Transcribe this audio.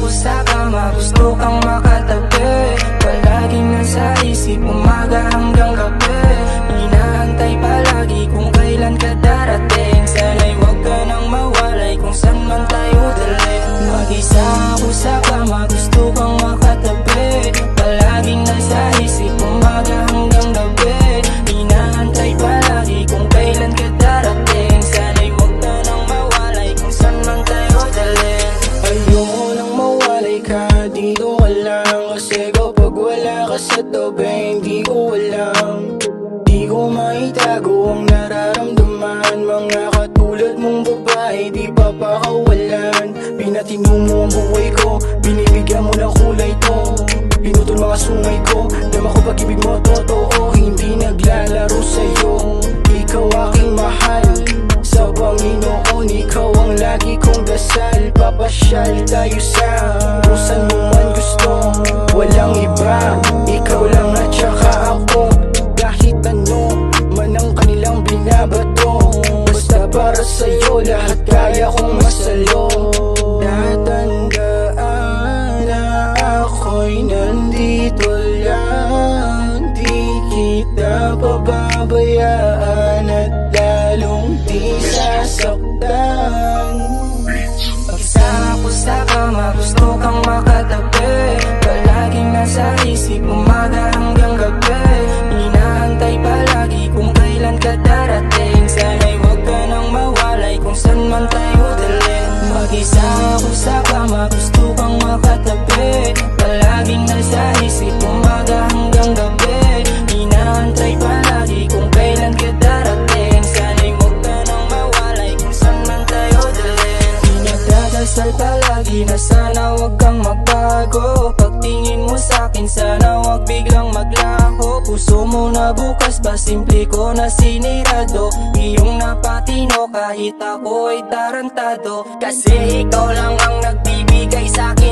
ako sa kama, gusto kang makatabi. Palaging nasa isip, umaga hanggang gabi. Inaantay palagi kung kailan ka darating. Sana'y wag ka nang mawalay kung saan man tayo dalhin. Mag-isa ako sa kama, gusto kang makatabi. Palaging nasa isip, umaga hanggang gabi. Inaantay palagi kung kailan ka darating. Sana'y wag ka nang mawalay kung saan man tayo dalhin. Ayoko nang mawalay ka, di ko alam. Kasi kapag wala ka sa tabi, hindi ko alam. Di ko maitago ang nararamdaman. Mga katulad mong babae, di papakawalan. Pinatino mo ang buhay ko, binibigyan mo ng kulay to. Pinutol mga sungay ko, dama ko pag-ibig mo totoo. Hindi naglalaro sa'yo, ikaw aking mahal. Sa Panginoon, ikaw ang lagi kong dasal. Papasyal tayo sa kung saan mo man gusto. Walang iba, ikaw lang at saka ako. Kahit ano man ang kanilang binabato, basta para sa'yo lahat kaya kong masalo. Tatandaan na ako'y nandito lang. Di kita pababayaan at lalong di sasaktan. Mag-isa ako sa kama, gusto kang makatabi. Palaging nasa isip, umaga hanggang gabi. Inaantay palagi kung kailan ka darating. Sana'y wag ka nang mawalay kung saan man tayo dalhin. Mag-isa ako sa kama, gusto kang makatabi. Palaging nasa isip, umaga hanggang gabi. Inaantay palagi kung kailan ka darating. Sana'y wag ka nang mawalay kung saan man tayo dalhin. Pinagdadasal palagi na sana wag kang magbago. Pagtingin mo sa'kin, sana wag biglang maglaho. Puso mo na bukas ba, simple ko na sinirado. Iyong napatino kahit ako ay tarantado. Kasi ikaw lang ang nagbibigay sa'kin